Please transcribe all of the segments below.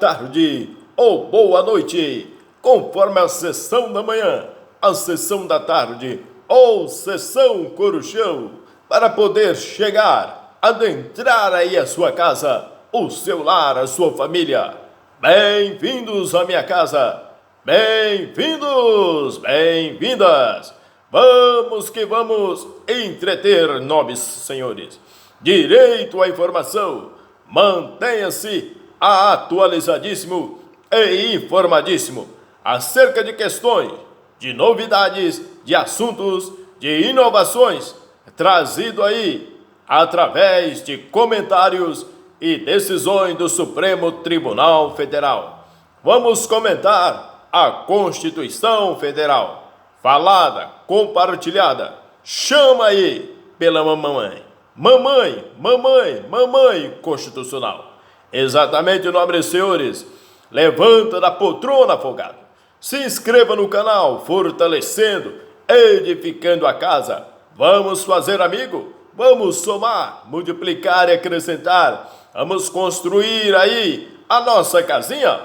tarde ou boa noite, conforme a sessão da manhã, a sessão da tarde ou sessão coruchão, para poder chegar, adentrar aí a sua casa, o seu lar, a sua família. Bem-vindos à minha casa, bem-vindos, bem-vindas. Vamos que vamos entreter, nobres senhores. Direito à informação, mantenha-se atualizadíssimo e informadíssimo acerca de questões, de novidades, de assuntos, de inovações, trazido aí através de comentários e decisões do Supremo Tribunal Federal. Vamos comentar a Constituição Federal, falada, compartilhada. Chama aí pela mamãe. Mamãe constitucional. Exatamente, nobres senhores. Levanta da poltrona, folgado. Se inscreva no canal, fortalecendo, edificando a casa. Vamos fazer amigo? Vamos somar, multiplicar e acrescentar. Vamos construir aí a nossa casinha?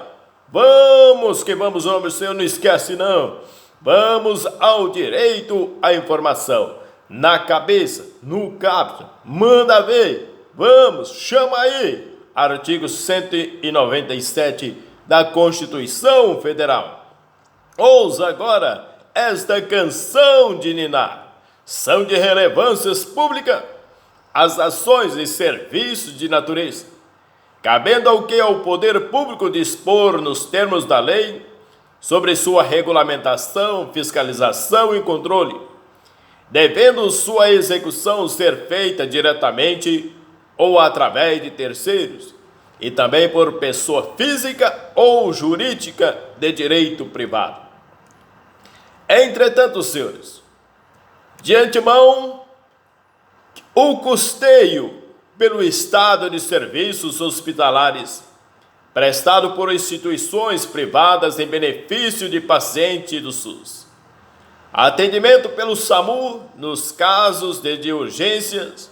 Vamos que vamos, nobres senhores, não esquece não. Vamos ao direito à informação. Na cabeça, no caption, manda ver. Vamos, chama aí. Artigo 197 da Constituição Federal. Ouça agora esta canção de ninar. São de relevâncias públicas as ações e serviços de natureza, cabendo ao que ao poder público dispor nos termos da lei sobre sua regulamentação, fiscalização e controle, devendo sua execução ser feita diretamente ou através de terceiros, e também por pessoa física ou jurídica de direito privado. Entretanto, senhores, de antemão, o custeio pelo Estado de serviços hospitalares prestado por instituições privadas em benefício de paciente do SUS, atendimento pelo SAMU nos casos de urgências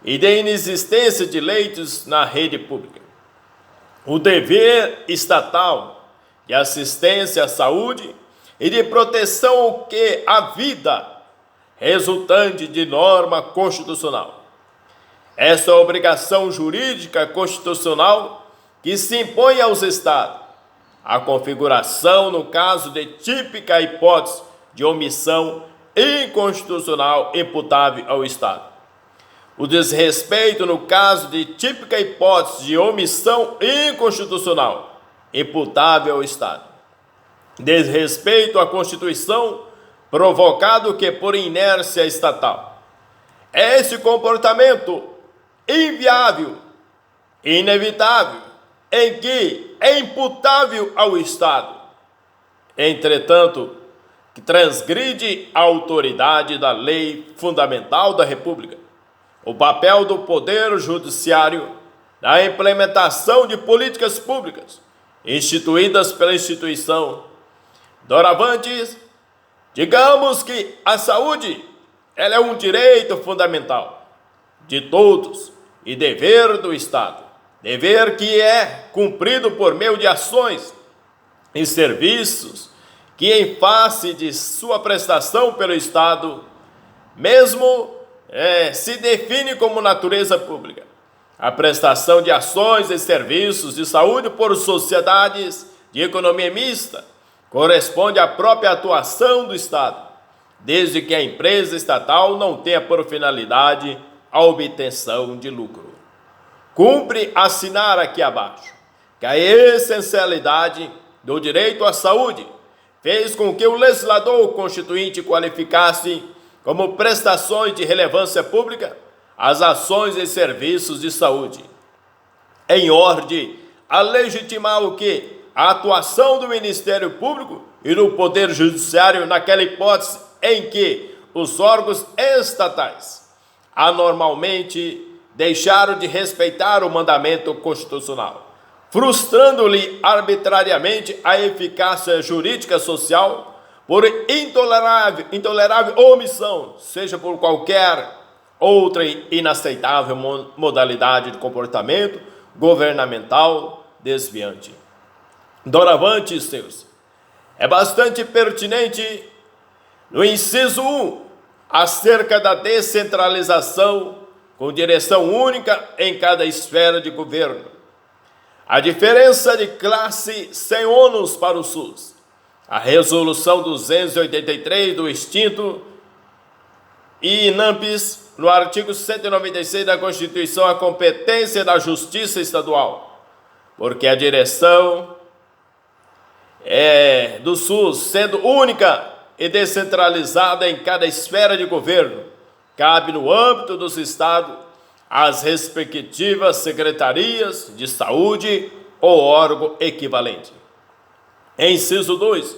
e de inexistência de leitos na rede pública, o dever estatal de assistência à saúde e de proteção ao que a vida resultante de norma constitucional. Essa obrigação jurídica constitucional que se impõe aos Estados, a configuração no caso de típica hipótese de omissão inconstitucional imputável ao Estado, o desrespeito no caso de típica hipótese de omissão inconstitucional imputável ao Estado, desrespeito à Constituição provocado que por inércia estatal. Esse comportamento inviável, inevitável, em que é imputável ao Estado, entretanto, que transgride a autoridade da lei fundamental da República, o papel do Poder Judiciário na implementação de políticas públicas instituídas pela instituição. Doravante, digamos que a saúde ela é um direito fundamental de todos e dever do Estado, dever que é cumprido por meio de ações e serviços que, em face de sua prestação pelo Estado, mesmo se define como natureza pública. A prestação de ações e serviços de saúde por sociedades de economia mista corresponde à própria atuação do Estado, desde que a empresa estatal não tenha por finalidade a obtenção de lucro. Cumpre assinar aqui abaixo que a essencialidade do direito à saúde fez com que o legislador constituinte qualificasse como prestações de relevância pública as ações e serviços de saúde, em ordem a legitimar o que? A atuação do Ministério Público e do Poder Judiciário naquela hipótese em que os órgãos estatais anormalmente deixaram de respeitar o mandamento constitucional, frustrando-lhe arbitrariamente a eficácia jurídica social por intolerável omissão, seja por qualquer outra inaceitável modalidade de comportamento governamental desviante. Doravante, Senhores, é bastante pertinente no inciso 1, acerca da descentralização com direção única em cada esfera de governo. A diferença de classe sem ônus para o SUS. A resolução 283 do extinto INAMPES, no artigo 196 da Constituição, a competência da Justiça Estadual, porque a direção do SUS, sendo única e descentralizada em cada esfera de governo, cabe no âmbito dos estados as respectivas secretarias de saúde ou órgão equivalente. Inciso 2.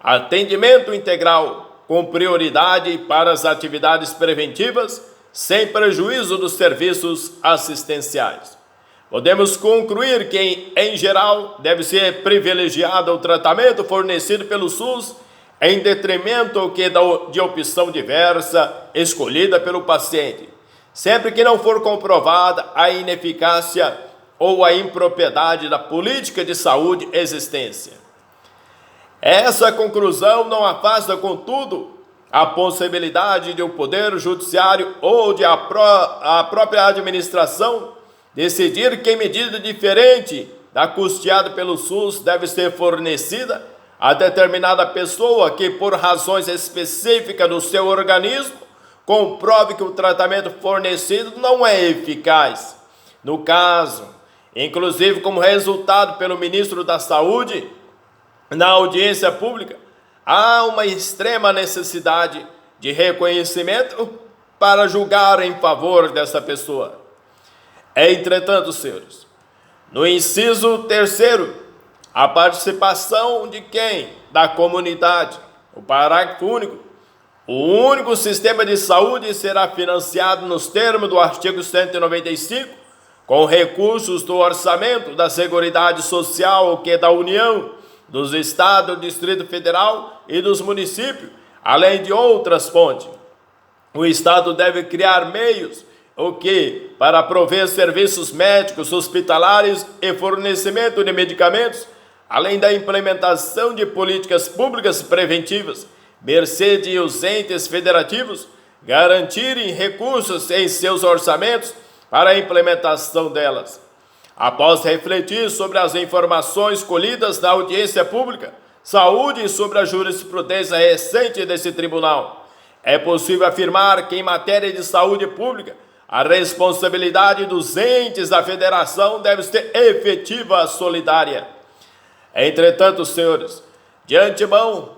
Atendimento integral com prioridade para as atividades preventivas, sem prejuízo dos serviços assistenciais. Podemos concluir que, em geral, deve ser privilegiado o tratamento fornecido pelo SUS em detrimento de opção diversa escolhida pelo paciente, sempre que não for comprovada a ineficácia ou a impropriedade da política de saúde existente. Essa conclusão não afasta, contudo, a possibilidade de o Poder Judiciário ou de a própria administração decidir que medida diferente da custeada pelo SUS deve ser fornecida a determinada pessoa que, por razões específicas do seu organismo, comprove que o tratamento fornecido não é eficaz. No caso, inclusive como resultado pelo ministro da Saúde, na audiência pública, há uma extrema necessidade de reconhecimento para julgar em favor dessa pessoa. Entretanto, senhores, no inciso 3º, a participação de quem? Da comunidade. O parágrafo único. O único sistema de saúde será financiado nos termos do artigo 195, com recursos do orçamento da Seguridade Social, que é da União, dos Estados, do Distrito Federal e dos municípios, além de outras fontes. O Estado deve criar meios para prover serviços médicos, hospitalares e fornecimento de medicamentos, além da implementação de políticas públicas preventivas, mercê de os entes federativos garantirem recursos em seus orçamentos para a implementação delas. Após refletir sobre as informações colhidas na audiência pública, saúde e sobre a jurisprudência recente desse tribunal, é possível afirmar que, em matéria de saúde pública, a responsabilidade dos entes da federação deve ser efetiva e solidária. Entretanto, senhores, de antemão,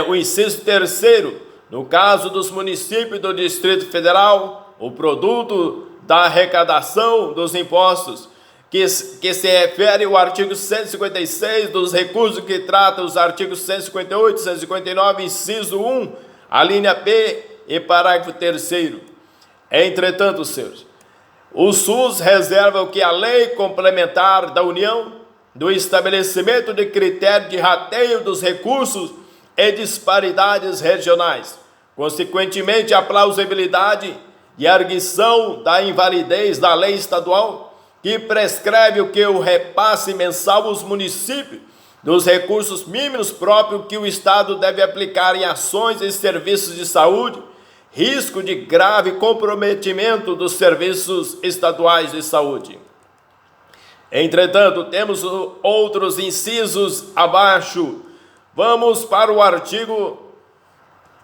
o inciso 3º, no caso dos municípios do Distrito Federal, o produto da arrecadação dos impostos, que se refere ao artigo 156 dos recursos que trata os artigos 158 e 159, inciso 1, a linha B e parágrafo 3º. Entretanto, senhores, o SUS reserva o que a lei complementar da União do estabelecimento de critério de rateio dos recursos e disparidades regionais. Consequentemente, a plausibilidade e arguição da invalidez da lei estadual que prescreve o repasse mensal aos municípios dos recursos mínimos próprios que o Estado deve aplicar em ações e serviços de saúde, risco de grave comprometimento dos serviços estaduais de saúde. Entretanto, temos outros incisos abaixo. Vamos para o artigo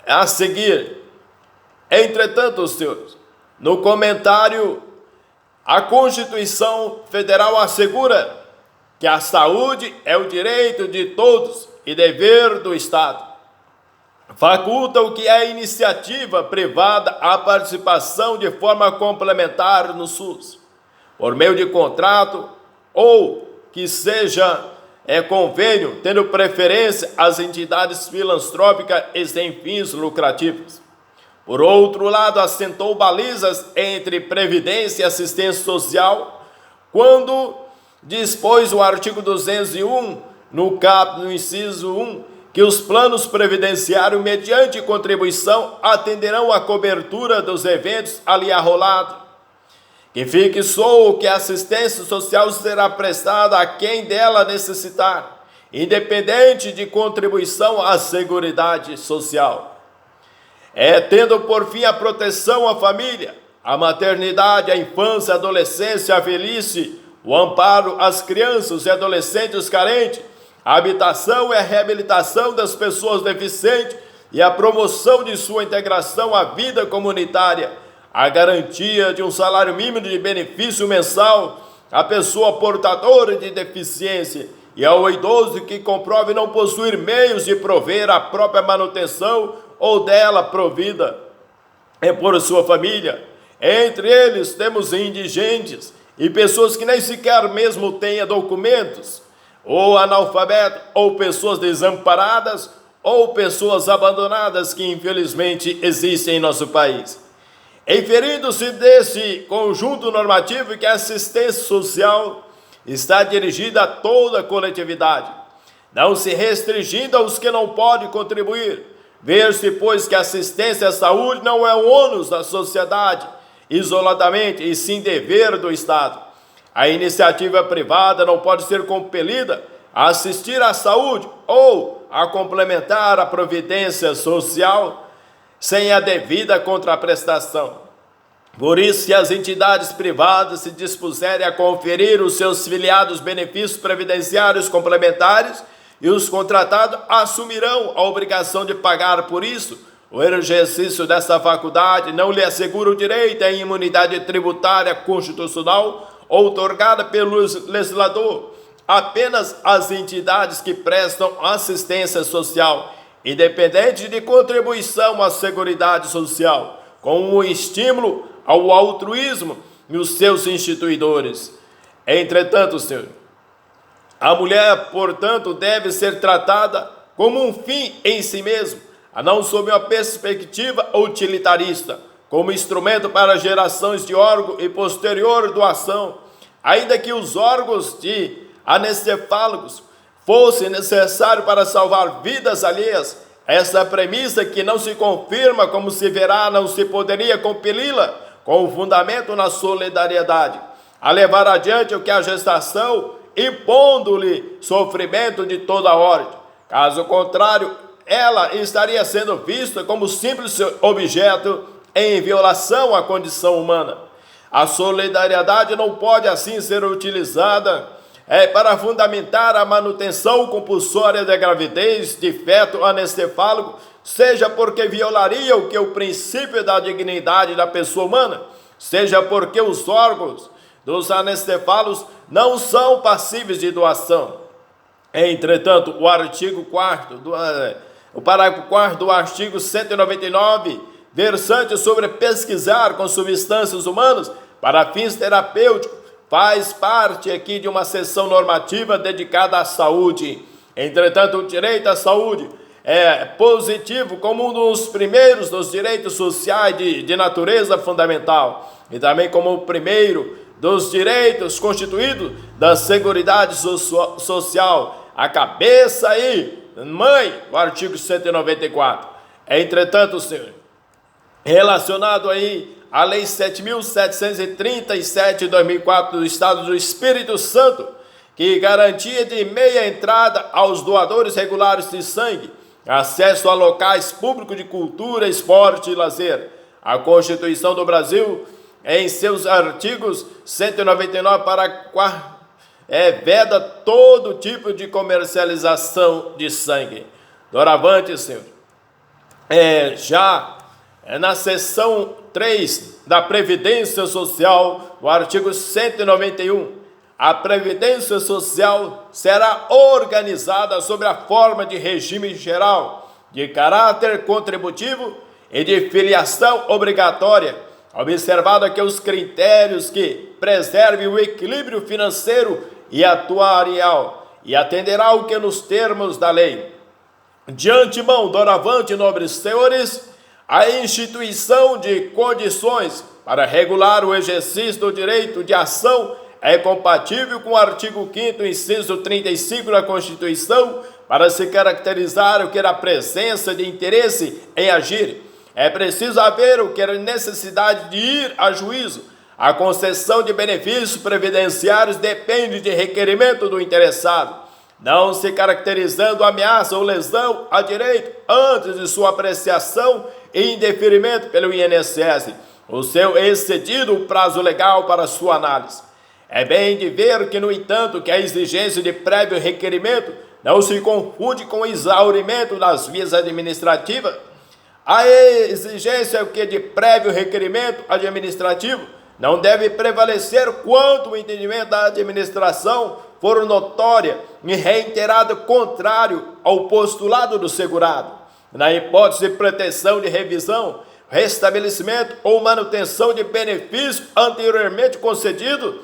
a seguir. Entretanto, senhores, no comentário, a Constituição Federal assegura que a saúde é o direito de todos e dever do Estado. Faculta o que é iniciativa privada a participação de forma complementar no SUS, por meio de contrato ou que seja convênio, tendo preferência às entidades filantrópicas e sem fins lucrativos. Por outro lado, assentou balizas entre previdência e assistência social, quando dispôs o artigo 201, no inciso 1, que os planos previdenciários, mediante contribuição, atenderão à cobertura dos eventos ali arrolados, que fique só que a assistência social será prestada a quem dela necessitar, independente de contribuição à Seguridade Social. Tendo por fim a proteção à família, a maternidade, a infância, a adolescência, a velhice, o amparo às crianças e adolescentes carentes, a habitação e a reabilitação das pessoas deficientes e a promoção de sua integração à vida comunitária, a garantia de um salário mínimo de benefício mensal à pessoa portadora de deficiência e ao idoso que comprove não possuir meios de prover a própria manutenção ou dela provida por sua família. Entre eles temos indigentes e pessoas que nem sequer mesmo tenham documentos, ou analfabetos, ou pessoas desamparadas, ou pessoas abandonadas que infelizmente existem em nosso país. Inferindo-se desse conjunto normativo que a assistência social está dirigida a toda a coletividade, não se restringindo aos que não podem contribuir, ver-se, pois, que a assistência à saúde não é um ônus da sociedade, isoladamente, e sim dever do Estado. A iniciativa privada não pode ser compelida a assistir à saúde ou a complementar a providência social sem a devida contraprestação. Por isso, se as entidades privadas se dispuserem a conferir os seus filiados benefícios previdenciários complementares e os contratados assumirão a obrigação de pagar por isso, o exercício dessa faculdade não lhe assegura o direito à imunidade tributária constitucional outorgada pelo legislador. Apenas as entidades que prestam assistência social, independente de contribuição à Seguridade Social, com um estímulo ao altruísmo e os seus instituidores. Entretanto, Senhor, a mulher, portanto, deve ser tratada como um fim em si mesmo, a não sob uma perspectiva utilitarista, como instrumento para gerações de órgão e posterior doação, ainda que os órgãos de anencefálicos fosse necessário para salvar vidas alheias. Essa premissa que não se confirma como se verá, não se poderia compeli-la com fundamento na solidariedade, a levar adiante o que a gestação, impondo-lhe sofrimento de toda ordem. Caso contrário, ela estaria sendo vista como simples objeto em violação à condição humana. A solidariedade não pode assim ser utilizada para fundamentar a manutenção compulsória da gravidez de feto anencefálico, seja porque violaria o princípio da dignidade da pessoa humana, seja porque os órgãos dos anencefálicos não são passíveis de doação. Entretanto, o parágrafo 4º do artigo 199, versante sobre pesquisar com substâncias humanas para fins terapêuticos, faz parte aqui de uma seção normativa dedicada à saúde. Entretanto, o direito à saúde é positivo como um dos primeiros dos direitos sociais de natureza fundamental e também como o primeiro dos direitos constituídos da Seguridade Social, a cabeça aí, mãe, o artigo 194. Entretanto, Senhor, relacionado aí a Lei 7.737 de 2004 do Estado do Espírito Santo, que garantia de meia entrada aos doadores regulares de sangue, acesso a locais públicos de cultura, esporte e lazer. A Constituição do Brasil, em seus artigos 199 veda todo tipo de comercialização de sangue. Doravante, Senhor, na seção 3 da Previdência Social, o artigo 191, a Previdência Social será organizada sob a forma de regime geral, de caráter contributivo e de filiação obrigatória, observado aqui os critérios que preservem o equilíbrio financeiro e atuarial, e atenderá ao que nos termos da lei. De antemão, doravante, nobres senhores, a instituição de condições para regular o exercício do direito de ação é compatível com o artigo 5º, inciso 35 da Constituição, para se caracterizar o que era a presença de interesse em agir. É preciso haver o que era necessidade de ir a juízo, A concessão de benefícios previdenciários depende de requerimento do interessado, não se caracterizando ameaça ou lesão a direito antes de sua apreciação e indeferimento pelo INSS, o seu excedido o prazo legal para sua análise. É bem de ver que, no entanto, que a exigência de prévio requerimento não se confunde com o exaurimento das vias administrativas. A exigência de prévio requerimento administrativo não deve prevalecer quanto o entendimento da administração for notória e reiterado contrário ao postulado do segurado. Na hipótese de pretensão de revisão, restabelecimento ou manutenção de benefício anteriormente concedido,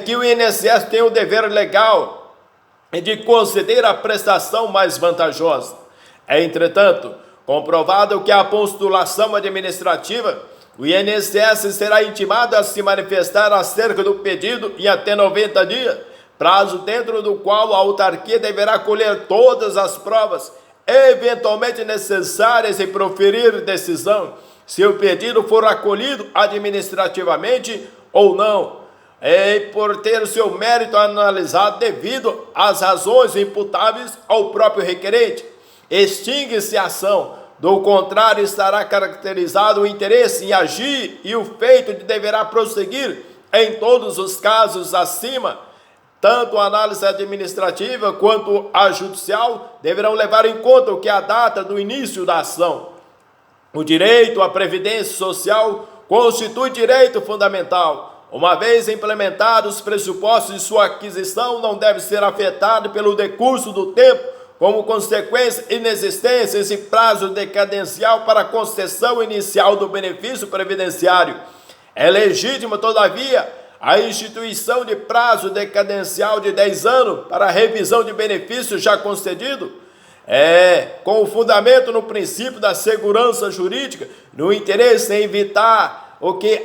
que o INSS tem o dever legal de conceder a prestação mais vantajosa. Entretanto, comprovado que a postulação administrativa, o INSS será intimado a se manifestar acerca do pedido em até 90 dias, prazo dentro do qual a autarquia deverá colher todas as provas eventualmente necessárias e proferir decisão, se o pedido for acolhido administrativamente ou não, por ter o seu mérito analisado devido às razões imputáveis ao próprio requerente. Extingue-se a ação, do contrário estará caracterizado o interesse em agir e o feito deverá prosseguir em todos os casos acima. Tanto a análise administrativa quanto a judicial deverão levar em conta o que é a data do início da ação. O direito à previdência social constitui direito fundamental. Uma vez implementados os pressupostos de sua aquisição, não deve ser afetado pelo decurso do tempo, como consequência inexistência esse prazo decadencial para a concessão inicial do benefício previdenciário. É legítima, todavia, a instituição de prazo decadencial de 10 anos para a revisão de benefício já concedido, com o fundamento no princípio da segurança jurídica, no interesse em evitar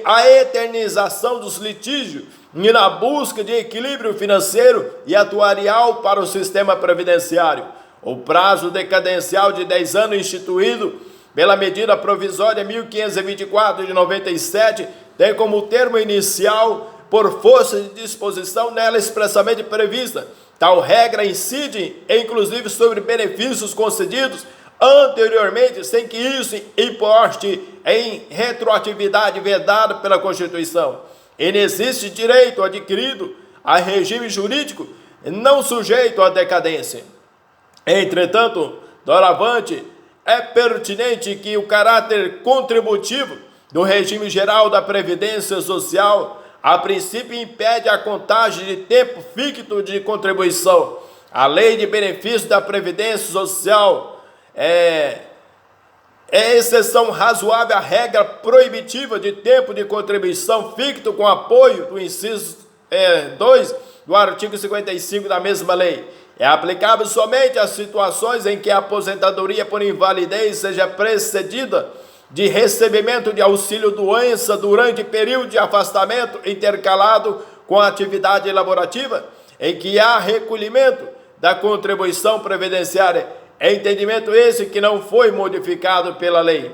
a eternização dos litígios e na busca de equilíbrio financeiro e atuarial para o sistema previdenciário. O prazo decadencial de 10 anos instituído pela medida provisória 1524 de 97 tem como termo inicial por força de disposição nela expressamente prevista. Tal regra incide, inclusive, sobre benefícios concedidos anteriormente, sem que isso importe em retroatividade vedada pela Constituição. E não existe direito adquirido a regime jurídico não sujeito à decadência. Entretanto, doravante, é pertinente que o caráter contributivo do regime geral da Previdência Social, a princípio, impede a contagem de tempo ficto de contribuição. A Lei de Benefícios da Previdência Social é exceção razoável à regra proibitiva de tempo de contribuição ficto com apoio do inciso 2 do artigo 55 da mesma lei. É aplicável somente às situações em que a aposentadoria por invalidez seja precedida de recebimento de auxílio-doença durante período de afastamento intercalado com a atividade laborativa, em que há recolhimento da contribuição previdenciária. É entendimento esse que não foi modificado pela lei.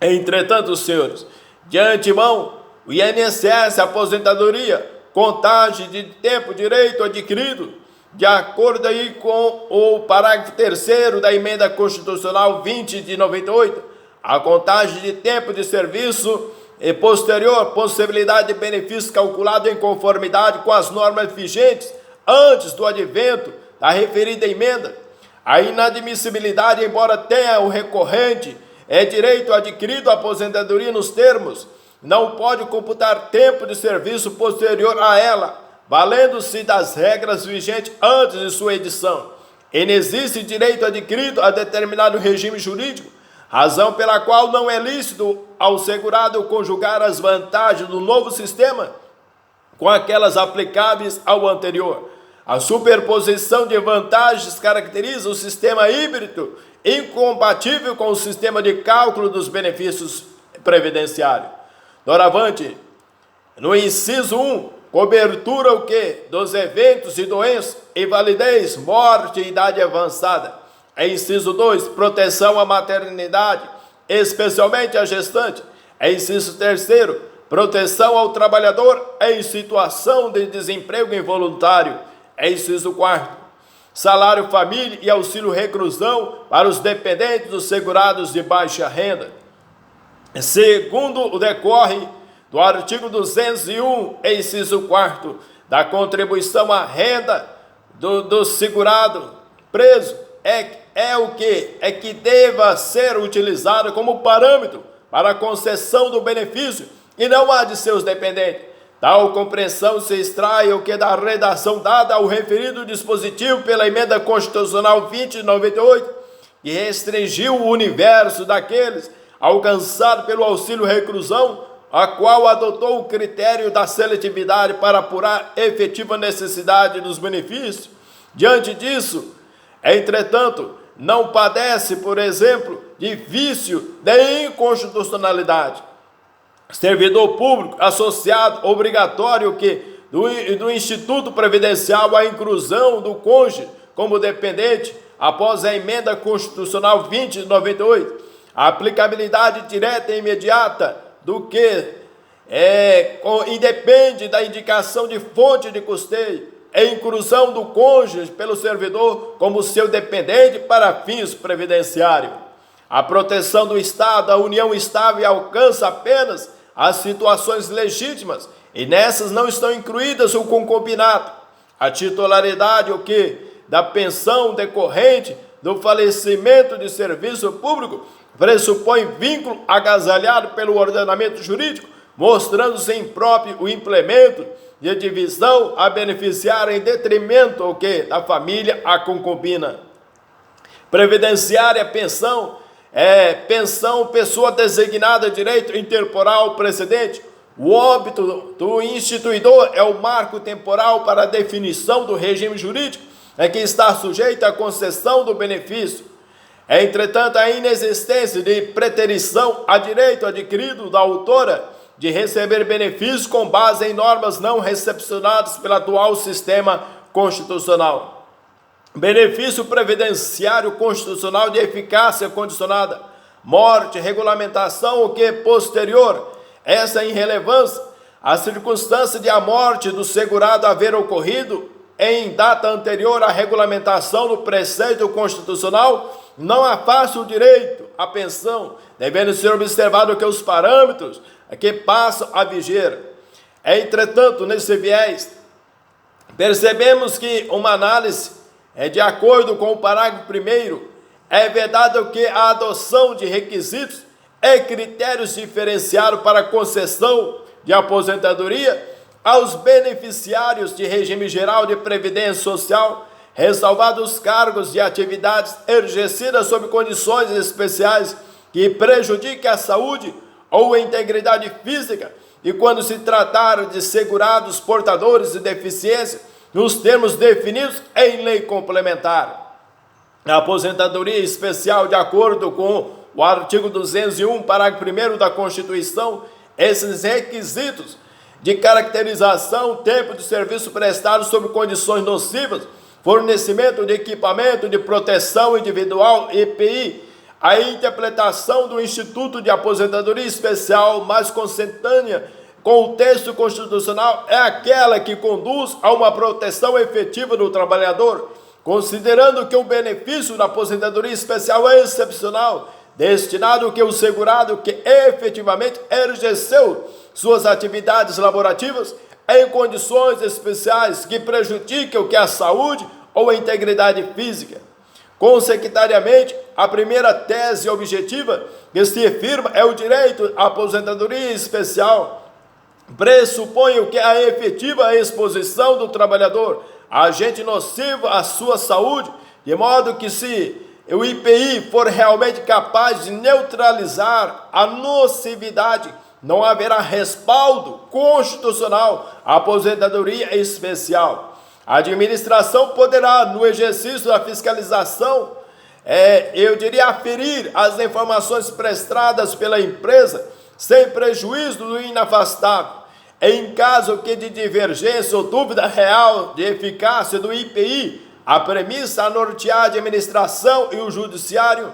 Entretanto, senhores, de antemão, o INSS, aposentadoria, contagem de tempo direito adquirido, de acordo aí com o parágrafo 3º da Emenda Constitucional 20 de 98, a contagem de tempo de serviço e posterior possibilidade de benefício calculado em conformidade com as normas vigentes antes do advento da referida emenda. A inadmissibilidade, embora tenha o recorrente direito adquirido à aposentadoria nos termos, não pode computar tempo de serviço posterior a ela, valendo-se das regras vigentes antes de sua edição. E não existe direito adquirido a determinado regime jurídico, razão pela qual não é lícito ao segurado conjugar as vantagens do novo sistema com aquelas aplicáveis ao anterior. A superposição de vantagens caracteriza o sistema híbrido, incompatível com o sistema de cálculo dos benefícios previdenciários. Doravante, no inciso 1, cobertura dos eventos de doença, invalidez, morte e idade avançada. Inciso 2, proteção à maternidade, especialmente à gestante. Inciso 3, proteção ao trabalhador em situação de desemprego involuntário, inciso 4º, salário família e auxílio reclusão para os dependentes dos segurados de baixa renda. Segundo o decorre do artigo 201, inciso 4º, da contribuição à renda do segurado preso, é o que? É que deva ser utilizado como parâmetro para a concessão do benefício e não há de seus dependentes. Tal compreensão se extrai o que da redação dada ao referido dispositivo pela Emenda Constitucional 2098, que restringiu o universo daqueles alcançados pelo auxílio reclusão, a qual adotou o critério da seletividade para apurar efetiva necessidade dos benefícios. Diante disso, entretanto, não padece, por exemplo, de vício de inconstitucionalidade. Servidor público associado obrigatório que do Instituto Previdencial a inclusão do cônjuge como dependente após a Emenda Constitucional 2098, a aplicabilidade direta e imediata do que independe da indicação de fonte de custeio, a inclusão do cônjuge pelo servidor como seu dependente para fins previdenciários. A proteção do Estado, a união estável alcança apenas as situações legítimas, e nessas não estão incluídas o concubinato, a titularidade da pensão decorrente do falecimento de serviço público pressupõe vínculo agasalhado pelo ordenamento jurídico, mostrando-se impróprio o implemento de divisão a beneficiar em detrimento da família a concubina. Previdenciária, pensão, pessoa designada, direito intemporal precedente. O óbito do instituidor é o marco temporal para a definição do regime jurídico que está sujeito à concessão do benefício. Entretanto, a inexistência de preterição a direito adquirido da autora de receber benefícios com base em normas não recepcionadas pelo atual sistema constitucional. Benefício previdenciário constitucional de eficácia condicionada, morte, regulamentação posterior, essa irrelevância, a circunstância de a morte do segurado haver ocorrido em data anterior à regulamentação do preceito constitucional, não afasta o direito à pensão, devendo ser observado que os parâmetros que passam a viger. Entretanto, nesse viés, percebemos que uma análise de acordo com o parágrafo 1º, é vedado que a adoção de requisitos e critérios diferenciados para a concessão de aposentadoria aos beneficiários de regime geral de previdência social, ressalvados os cargos de atividades exercidas sob condições especiais que prejudiquem a saúde ou a integridade física, e quando se tratar de segurados portadores de deficiência, nos termos definidos em lei complementar. A aposentadoria especial, de acordo com o artigo 201, parágrafo 1º da Constituição, esses requisitos de caracterização, tempo de serviço prestado sob condições nocivas, fornecimento de equipamento de proteção individual, EPI, a interpretação do Instituto de Aposentadoria Especial mais consentânea com o texto constitucional é aquela que conduz a uma proteção efetiva do trabalhador, considerando que o benefício da aposentadoria especial é excepcional, destinado que o segurado que efetivamente exerceu suas atividades laborativas em condições especiais que prejudiquem a saúde ou a integridade física. Consequentariamente, a primeira tese objetiva que se afirma é o direito à aposentadoria especial. Pressupõe a efetiva exposição do trabalhador a agente nocivo à sua saúde, de modo que se o IPI for realmente capaz de neutralizar a nocividade, não haverá respaldo constitucional à aposentadoria especial. A administração poderá, no exercício da fiscalização, aferir as informações prestadas pela empresa sem prejuízo do inafastável. Em caso de divergência ou dúvida real de eficácia do IPI, a premissa a nortear a administração e o judiciário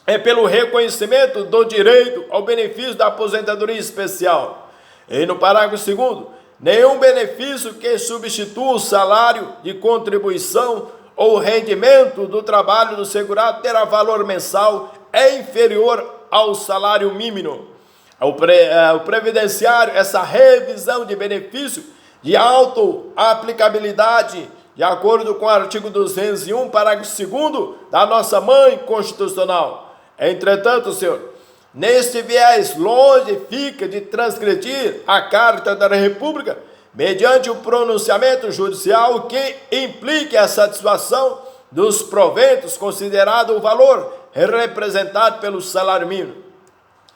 é pelo reconhecimento do direito ao benefício da aposentadoria especial. E no parágrafo 2º, nenhum benefício que substitua o salário de contribuição ou rendimento do trabalho do segurado terá valor mensal inferior ao salário mínimo. O previdenciário, essa revisão de benefício de auto-aplicabilidade, de acordo com o artigo 201, parágrafo 2º da nossa mãe constitucional. Entretanto, senhor, neste viés, longe fica de transgredir a Carta da República mediante o pronunciamento judicial que implique a satisfação dos proventos considerado o valor representado pelo salário mínimo.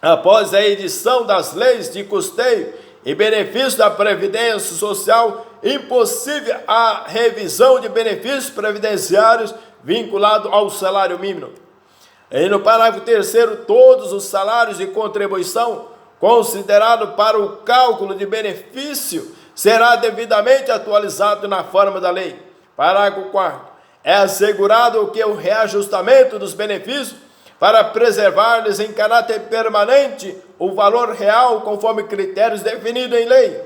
Após a edição das leis de custeio e benefício da Previdência Social, impossível a revisão de benefícios previdenciários vinculados ao salário mínimo. E no parágrafo 3º, todos os salários de contribuição considerados para o cálculo de benefício será devidamente atualizado na forma da lei. Parágrafo 4º. É assegurado que o reajustamento dos benefícios para preservar-lhes em caráter permanente o valor real conforme critérios definidos em lei.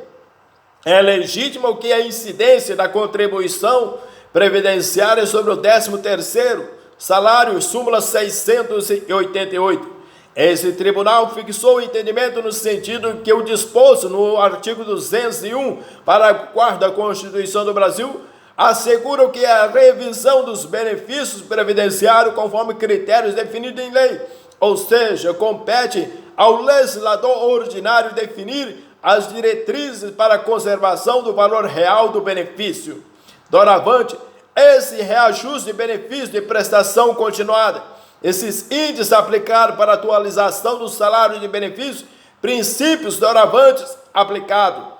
É legítimo que a incidência da contribuição previdenciária sobre o 13º salário, súmula 688. Esse tribunal fixou o entendimento no sentido que o disposto no artigo 201, parágrafo 4º da Constituição do Brasil, assegura que a revisão dos benefícios previdenciários conforme critérios definidos em lei, ou seja, compete ao legislador ordinário definir as diretrizes para a conservação do valor real do benefício. Doravante, esse reajuste de benefício de prestação continuada, esses índices aplicados para atualização do salário de benefício, princípios doravantes aplicados.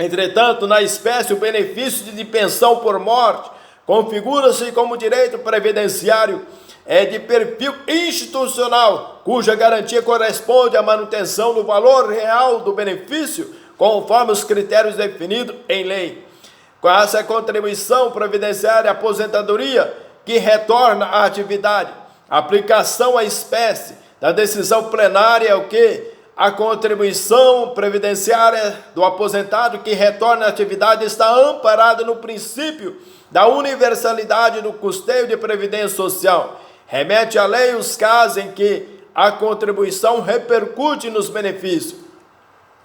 Entretanto, na espécie, o benefício de pensão por morte configura-se como direito previdenciário de perfil institucional, cuja garantia corresponde à manutenção do valor real do benefício, conforme os critérios definidos em lei. Com essa contribuição previdenciária, aposentadoria que retorna à atividade, aplicação à espécie da decisão plenária, o que a contribuição previdenciária do aposentado que retorna à atividade está amparada no princípio da universalidade do custeio de previdência social. Remete à lei os casos em que a contribuição repercute nos benefícios.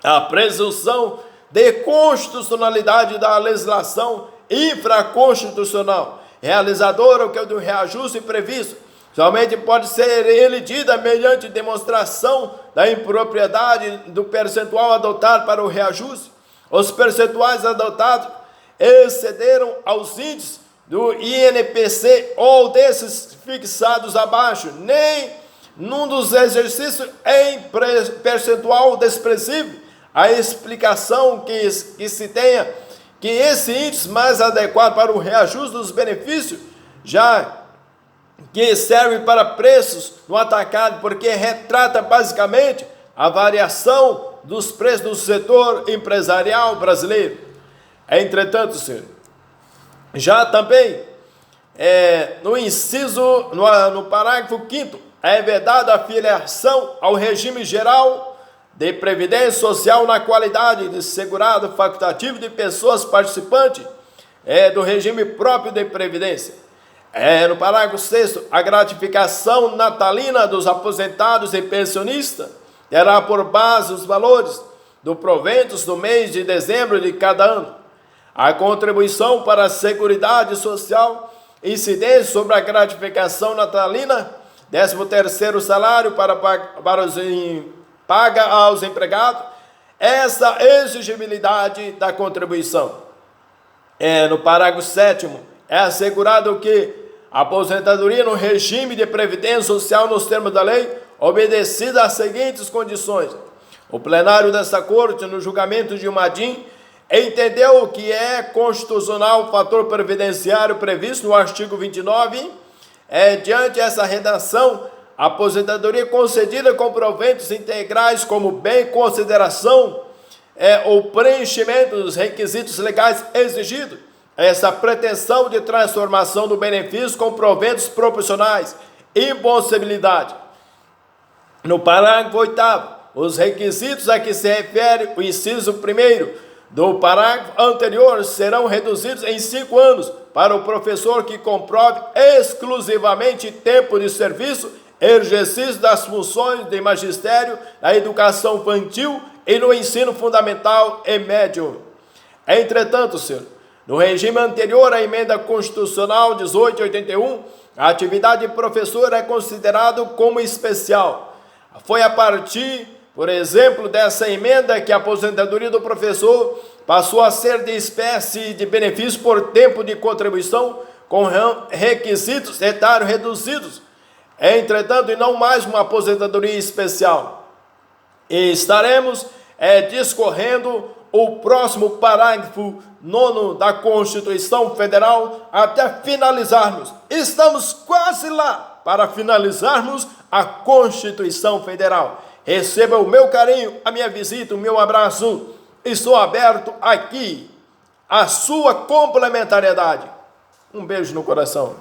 A presunção de constitucionalidade da legislação infraconstitucional realizadora, o que é do reajuste previsto, somente pode ser elidida mediante demonstração da impropriedade do percentual adotado para o reajuste. Os percentuais adotados excederam aos índices do INPC ou desses fixados abaixo, nem num dos exercícios em percentual expressivo. A explicação que se tenha que esse índice mais adequado para o reajuste dos benefícios, já que serve para preços no atacado, porque retrata basicamente a variação dos preços do setor empresarial brasileiro. Entretanto, senhor, já também no parágrafo 5º, é vedada a filiação ao regime geral de previdência social na qualidade de segurado facultativo de pessoas participantes do regime próprio de previdência. No parágrafo 6º, a gratificação natalina dos aposentados e pensionistas terá por base os valores do proventos do mês de dezembro de cada ano. A contribuição para a Seguridade Social, incidência sobre a gratificação natalina, 13º salário paga aos empregados, essa exigibilidade da contribuição. No parágrafo 7º, é assegurado que a aposentadoria no regime de previdência social nos termos da lei, obedecida às seguintes condições. O plenário desta corte, no julgamento de Umadim, entendeu que é constitucional o fator previdenciário previsto no artigo 29, diante essa redação, a aposentadoria concedida com proventos integrais como bem consideração ou preenchimento dos requisitos legais exigidos, essa pretensão de transformação do benefício com proventos proporcionais, impossibilidade. No parágrafo 8º, os requisitos a que se refere o inciso 1º do parágrafo anterior serão reduzidos em 5 anos para o professor que comprove exclusivamente tempo de serviço e exercício das funções de magistério na educação infantil e no ensino fundamental e médio. Entretanto, senhor, no regime anterior à emenda constitucional 1881, a atividade de professor é considerada como especial. Foi a partir, por exemplo, dessa emenda que a aposentadoria do professor passou a ser de espécie de benefício por tempo de contribuição com requisitos etários reduzidos. Entretanto, e não mais uma aposentadoria especial. E estaremos discorrendo o próximo parágrafo 9º da Constituição Federal até finalizarmos. Estamos quase lá para finalizarmos a Constituição Federal. Receba o meu carinho, a minha visita, o meu abraço. Estou aberto aqui à sua complementariedade. Um beijo no coração.